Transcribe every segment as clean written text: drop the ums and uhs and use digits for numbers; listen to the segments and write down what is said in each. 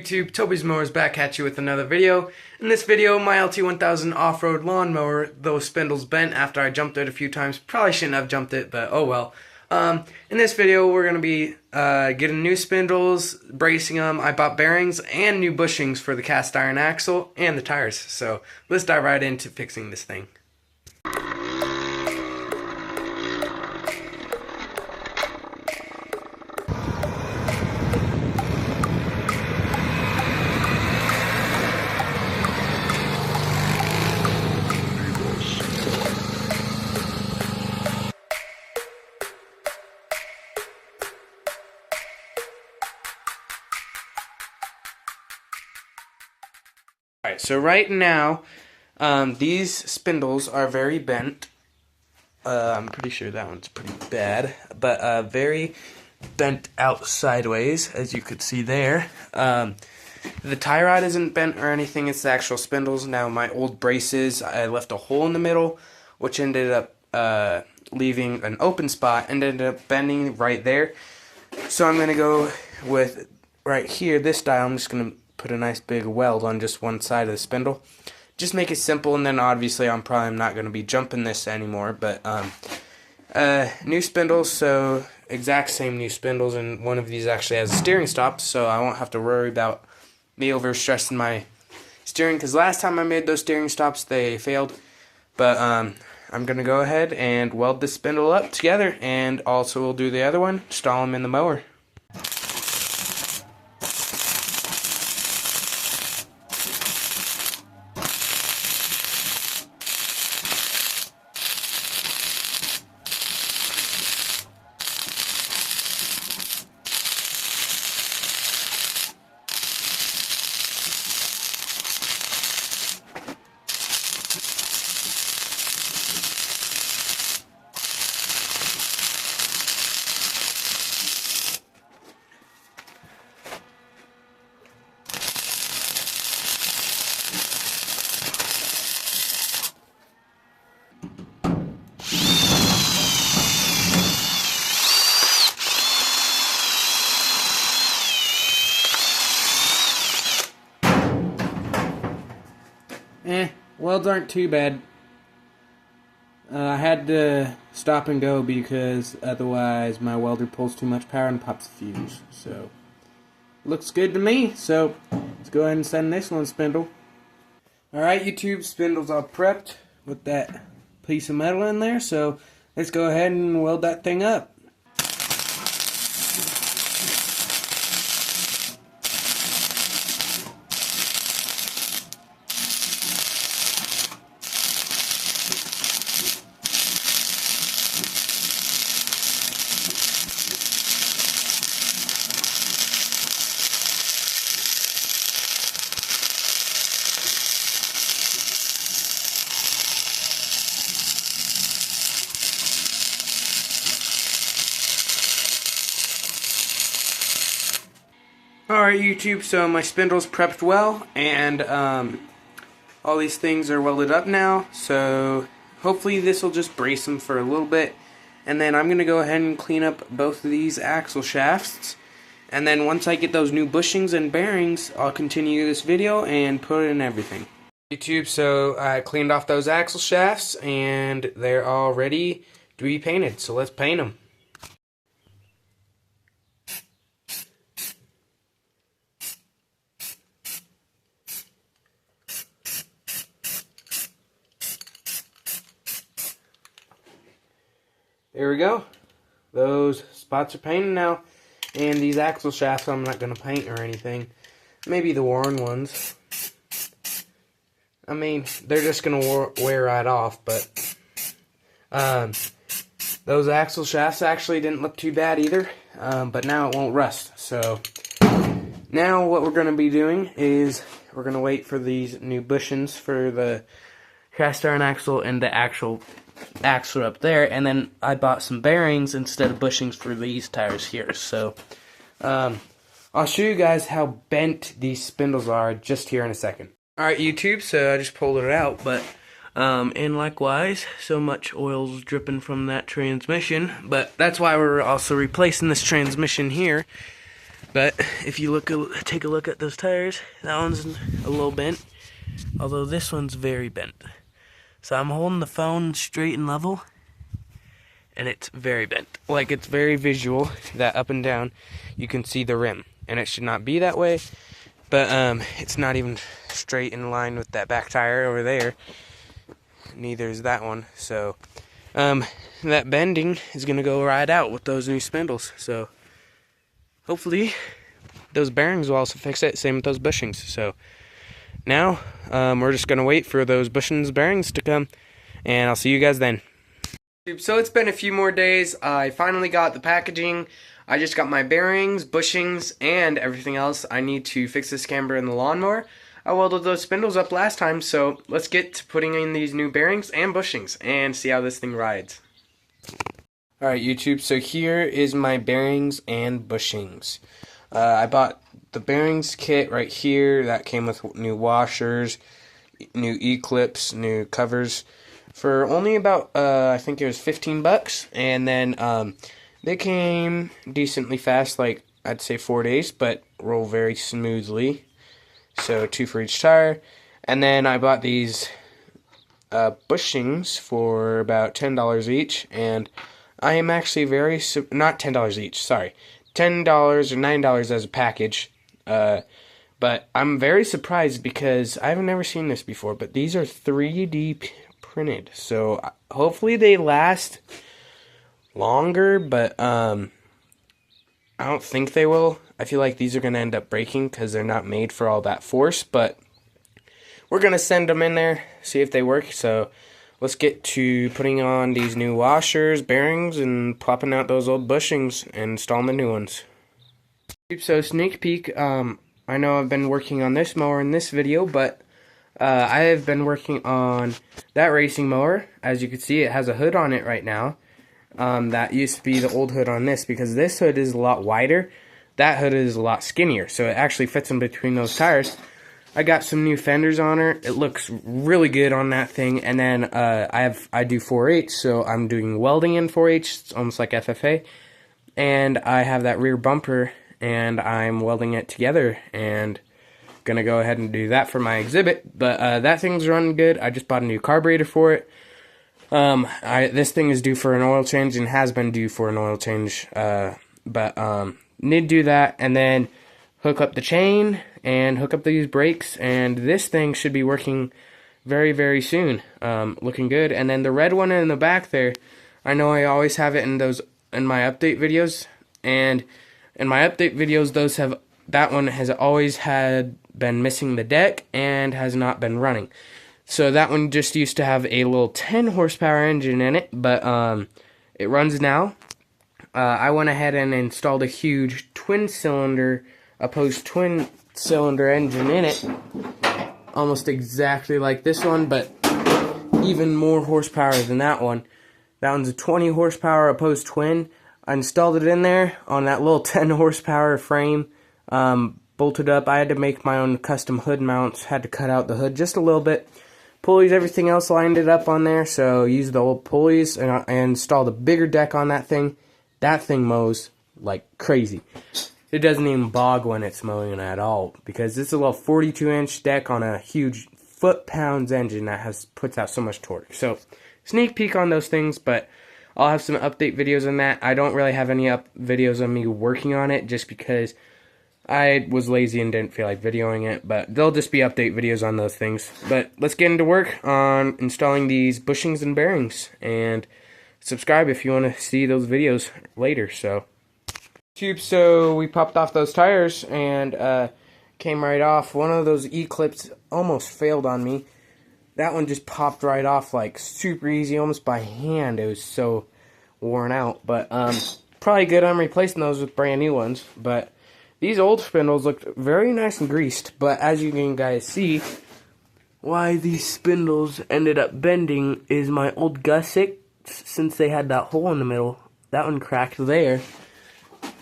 YouTube? Toby's Mowers back at you with another video. In this video, my Lt1000 off-road lawnmower, those spindles bent after I jumped it a few times. Probably shouldn't have jumped it, but oh well. In this video, we're going to be getting new spindles, bracing them. I bought bearings and new bushings for the cast iron axle and the tires. So let's dive right into fixing this thing. Alright, so right now, these spindles are very bent. I'm pretty sure that one's pretty bad, but very bent out sideways, as you could see there. The tie rod isn't bent or anything, it's the actual spindles. Now my old braces, I left a hole in the middle, which ended up leaving an open spot, and ended up bending right there. So I'm going to go with, right here, this dial, I'm just going to put a nice big weld on just one side of the spindle. Just make it simple, and then obviously I'm probably not going to be jumping this anymore, but new spindles, so exact same new spindles, and one of these actually has a steering stop, so I won't have to worry about me overstressing my steering, because last time I made those steering stops they failed. But I'm going to go ahead and weld this spindle up together, and also we'll do the other one, install them in the mower. Welds aren't too bad. I had to stop and go because otherwise my welder pulls too much power and pops a fuse. So, looks good to me. So, let's go ahead and send this one spindle. Alright YouTube, spindle's all prepped with that piece of metal in there. So, let's go ahead and weld that thing up. Alright YouTube, so my spindle's prepped well, and all these things are welded up now, so hopefully this will just brace them for a little bit, and then I'm going to go ahead and clean up both of these axle shafts, and then once I get those new bushings and bearings, I'll continue this video and put in everything. YouTube, so I cleaned off those axle shafts, and they're all ready to be painted, so let's paint them. There we go. Those spots are painted now. And these axle shafts I'm not going to paint or anything. Maybe the worn ones. I mean, they're just going to wear right off. But those axle shafts actually didn't look too bad either. But now it won't rust. So now what we're going to be doing is we're going to wait for these new bushings for the cast iron axle and the actual axle up there, and then I bought some bearings instead of bushings for these tires here. So I'll show you guys how bent these spindles are just here in a second. Alright YouTube, so I just pulled it out, but and likewise, so much oil's dripping from that transmission, but that's why we're also replacing this transmission here. But if you take a look at those tires, that one's a little bent, although this one's very bent. So I'm holding the phone straight and level, and it's very bent. Like, it's very visual that up and down you can see the rim, and it should not be that way. But it's not even straight in line with that back tire over there. Neither is that one. So that bending is gonna go right out with those new spindles. So hopefully those bearings will also fix it. Same with those bushings. So now we're just gonna wait for those bushings bearings to come, and I'll see you guys then. So it's been a few more days. I finally got the packaging. I just got my bearings, bushings, and everything else I need to fix this camber in the lawnmower. I welded those spindles up last time, so let's get to putting in these new bearings and bushings and see how this thing rides. Alright YouTube, so here is my bearings and bushings. I bought the bearings kit right here that came with new washers, new E-clips, new covers for only about, I think it was 15 bucks, and then they came decently fast, like I'd say 4 days, but roll very smoothly. So 2 for each tire. And then I bought these bushings for about $10 each, and I am actually not $10 each, sorry, $10 or $9 as a package. But I'm very surprised because I've never seen this before, but these are 3D printed, so hopefully they last longer, but I don't think they will. I feel like these are going to end up breaking because they're not made for all that force, but we're going to send them in there, see if they work. So let's get to putting on these new washers, bearings, and popping out those old bushings and installing the new ones. So sneak peek, I know I've been working on this mower in this video, but I have been working on that racing mower. As you can see, it has a hood on it right now. That used to be the old hood on this, because this hood is a lot wider. That hood is a lot skinnier, so it actually fits in between those tires. I got some new fenders on her. It looks really good on that thing. And then I do 4H, so I'm doing welding in 4H. It's almost like FFA. And I have that rear bumper, and I'm welding it together, and gonna go ahead and do that for my exhibit. But that thing's running good. I just bought a new carburetor for it. This thing is due for an oil change and has been due for an oil change, but need to do that and then hook up the chain and hook up these brakes, and this thing should be working very, very soon. Looking good. And then the red one in the back there, I know I always have it in my update videos, and in my update videos that one has always been missing the deck and has not been running. So that one just used to have a little 10 horsepower engine in it, but it runs now. I went ahead and installed a huge opposed twin cylinder engine in it, almost exactly like this one, but even more horsepower than that one. That one's a 20 horsepower opposed twin. I installed it in there on that little 10 horsepower frame, bolted up. I had to make my own custom hood mounts, had to cut out the hood just a little bit. Pulleys, everything else lined it up on there, so used the old pulleys, and I installed a bigger deck on that thing. That thing mows like crazy. It doesn't even bog when it's mowing at all, because it's a little 42-inch deck on a huge foot-pounds engine that puts out so much torque. So sneak peek on those things, but I'll have some update videos on that. I don't really have any videos of me working on it, just because I was lazy and didn't feel like videoing it, but they'll just be update videos on those things. But let's get into work on installing these bushings and bearings, and subscribe if you want to see those videos later. So we popped off those tires and came right off. One of those E-clips almost failed on me. That one just popped right off like super easy, almost by hand. It was so worn out, but probably good on replacing those with brand new ones. But these old spindles looked very nice and greased, but as you can guys see, why these spindles ended up bending is my old gusset, since they had that hole in the middle. That one cracked there,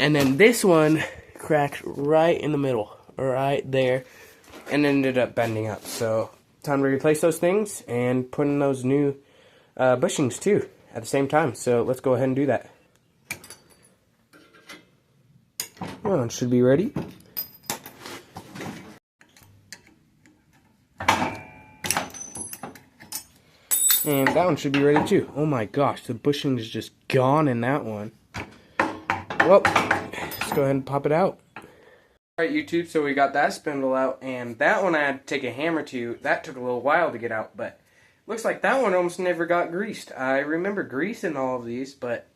and then this one cracked right in the middle, right there, and ended up bending up. So time to replace those things and put in those new bushings too at the same time. So let's go ahead and do that. one should be ready. And that one should be ready too. Oh my gosh, the bushing is just gone in that one. Well, let's go ahead and pop it out. Alright YouTube, so we got that spindle out, and that one I had to take a hammer to. That took a little while to get out, but looks like that one almost never got greased. I remember greasing all of these, but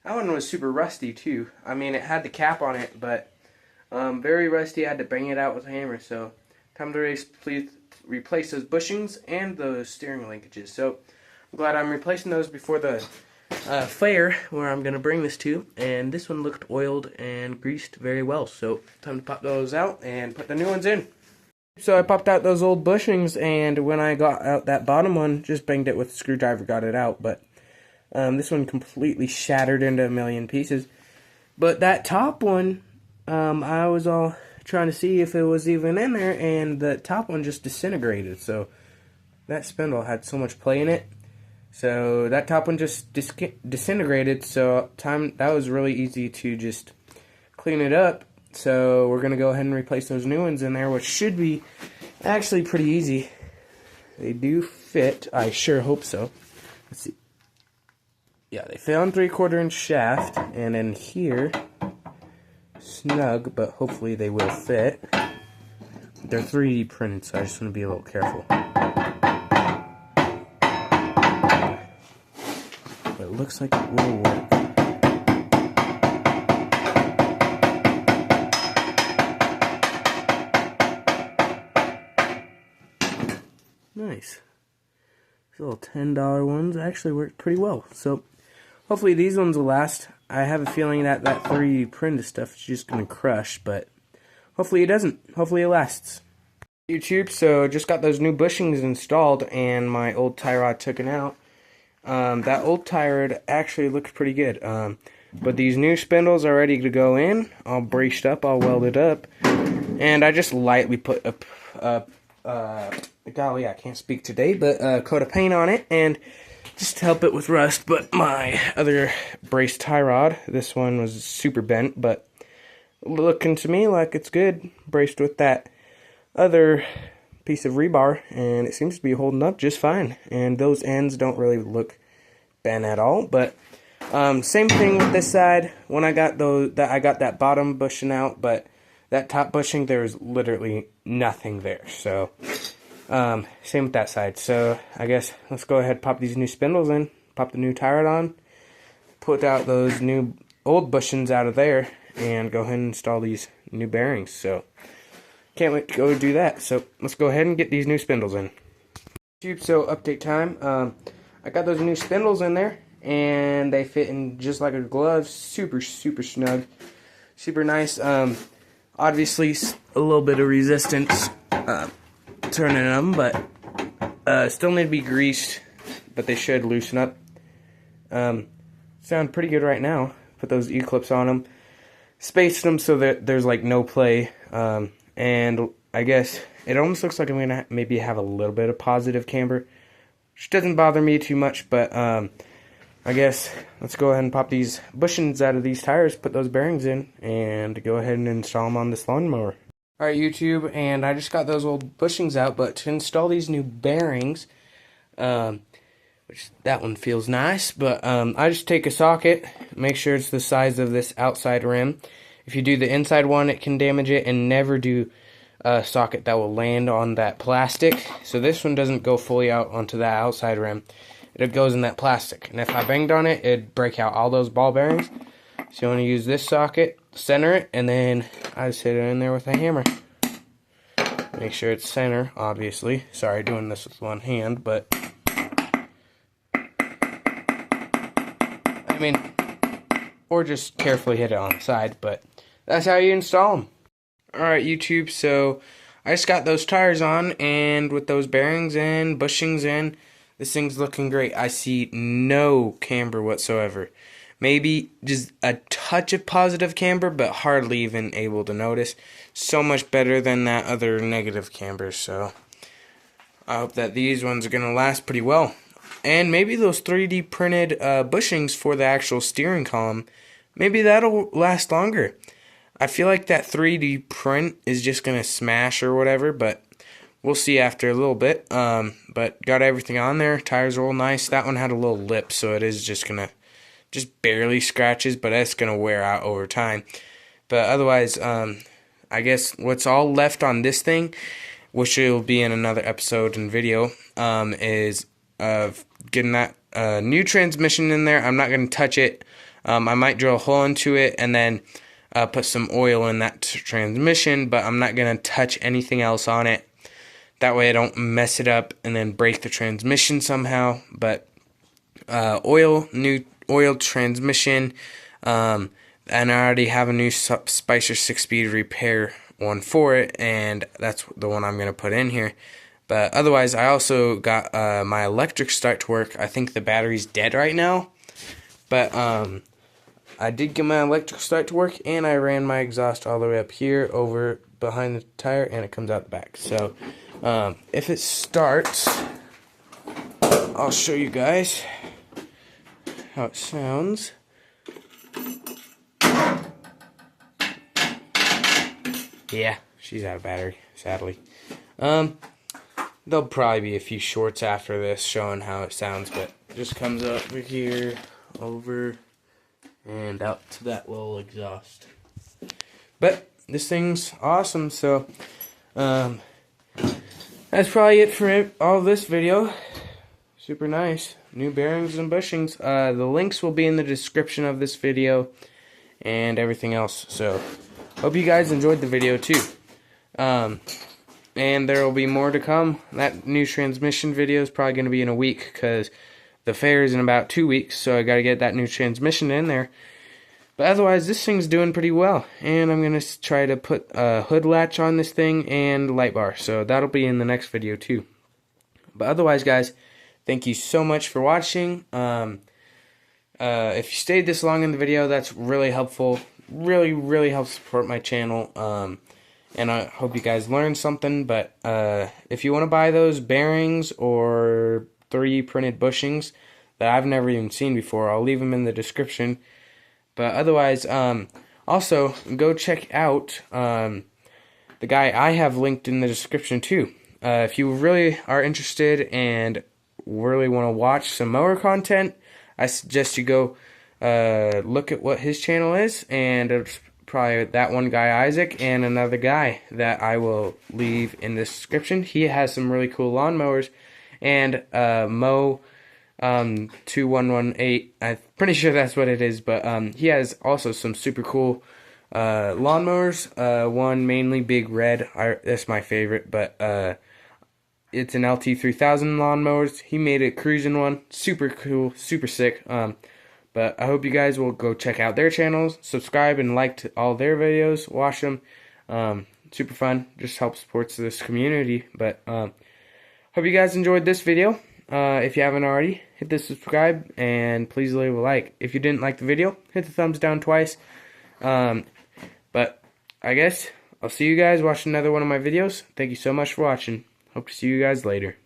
that one was super rusty too. I mean, it had the cap on it, but very rusty. I had to bang it out with a hammer, so time to replace those bushings and those steering linkages. So I'm glad I'm replacing those before the fair where I'm going to bring this to, and this one looked oiled and greased very well, so time to pop those out and put the new ones in. So I popped out those old bushings, and when I got out that bottom one, just banged it with a screwdriver, got it out, but this one completely shattered into a million pieces. But that top one, I was all trying to see if it was even in there, and the top one just disintegrated. So that spindle had so much play in it, so that top one just disintegrated. So that was really easy to just clean it up. So we're gonna go ahead and replace those new ones in there, which should be actually pretty easy. They do fit. I sure hope so. Let's see. Yeah, they fit on 3/4 inch shaft, and in here, snug, but hopefully they will fit. They're 3D printed, so I just want to be a little careful. But it looks like it will work. Nice. These little $10 ones actually work pretty well. So hopefully these ones will last. I have a feeling that 3D printed stuff is just going to crush, but hopefully it doesn't. Hopefully it lasts. YouTube, so just got those new bushings installed, and my old tie rod taken out. That old tie rod actually looks pretty good. But these new spindles are ready to go in, all braced up, all welded up, and I just lightly put golly, I can't speak today, but a coat of paint on it, and just to help it with rust. But my other braced tie rod, this one was super bent, but looking to me like it's good, braced with that other piece of rebar, and it seems to be holding up just fine. And those ends don't really look bent at all. But same thing with this side. When I got I got that bottom bushing out, but that top bushing, there was literally nothing there. So same with that side. So I guess let's go ahead and pop these new spindles in, pop the new tie rod on, put out those new old bushings out of there, and go ahead and install these new bearings. So can't wait to go do that. So let's go ahead and get these new spindles in. So update time. I got those new spindles in there, and they fit in just like a glove. Super snug, super nice. Obviously a little bit of resistance turning them, but still need to be greased, but they should loosen up. Sound pretty good right now. Put those E-clips on them, spaced them so that there's like no play, and I guess it almost looks like I'm gonna maybe have a little bit of positive camber, which doesn't bother me too much. But I guess let's go ahead and pop these bushings out of these tires, put those bearings in, and go ahead and install them on this lawnmower. Alright YouTube, and I just got those old bushings out, but to install these new bearings, which that one feels nice, but I just take a socket, make sure it's the size of this outside rim. If you do the inside one, it can damage it, and never do a socket that will land on that plastic. So this one doesn't go fully out onto that outside rim. It goes in that plastic, and if I banged on it, it'd break out all those ball bearings. So you want to use this socket, center it, and then I just hit it in there with a hammer. Make sure it's center, obviously. Sorry, doing this with one hand, but I mean, or just carefully hit it on the side, but that's how you install them. Alright YouTube, so I just got those tires on, and with those bearings in, bushings in, this thing's looking great. I see no camber whatsoever. Maybe just a touch of positive camber, but hardly even able to notice. So much better than that other negative camber, so I hope that these ones are going to last pretty well. And maybe those 3D printed bushings for the actual steering column, maybe that'll last longer. I feel like that 3D print is just going to smash or whatever, but we'll see after a little bit. But got everything on there. Tires are all nice. That one had a little lip, so it is just going to, just barely scratches, but that's going to wear out over time. But otherwise, I guess what's all left on this thing, which will be in another episode and video, is getting that new transmission in there. I'm not going to touch it. I might drill a hole into it and then put some oil in that transmission, but I'm not going to touch anything else on it. That way I don't mess it up and then break the transmission somehow. But new oil transmission, and I already have a new Spicer 6-speed repair one for it, and that's the one I'm going to put in here. But otherwise, I also got my electric start to work. I think the battery's dead right now, but I did get my electric start to work, and I ran my exhaust all the way up here over behind the tire, and it comes out the back. So if it starts, I'll show you guys how it sounds. Yeah, she's out of battery, sadly. There'll probably be a few shorts after this showing how it sounds, but it just comes over here, over, and out to that little exhaust. But this thing's awesome, so that's probably it for all this video. Super nice. New bearings and bushings. The links will be in the description of this video and everything else. So hope you guys enjoyed the video too. And there will be more to come. That new transmission video is probably going to be in a week because the fair is in about 2 weeks, so I got to get that new transmission in there. But otherwise, this thing's doing pretty well. And I'm going to try to put a hood latch on this thing and light bar. So that'll be in the next video too. But otherwise, guys, thank you so much for watching. If you stayed this long in the video, that's really helpful. Really helps support my channel. And I hope you guys learned something. But if you want to buy those bearings or 3 printed bushings that I've never even seen before, I'll leave them in the description. But otherwise, also go check out the guy I have linked in the description too. If you really are interested and really want to watch some mower content, I suggest you go look at what his channel is, and it's probably that one guy Isaac and another guy that I will leave in the description. He has some really cool lawnmowers, and Mow2118, I'm pretty sure that's what it is, but he has also some super cool lawnmowers. One mainly Big Red, that's my favorite, but it's an Lt1000 lawnmowers. He made a cruising one, super cool, super sick. But I hope you guys will go check out their channels, subscribe and like to all their videos, watch them. Super fun, just helps support this community. But hope you guys enjoyed this video. If you haven't already, hit the subscribe and please leave a like. If you didn't like the video, hit the thumbs down twice. But I guess I'll see you guys watching another one of my videos. Thank you so much for watching. Hope to see you guys later.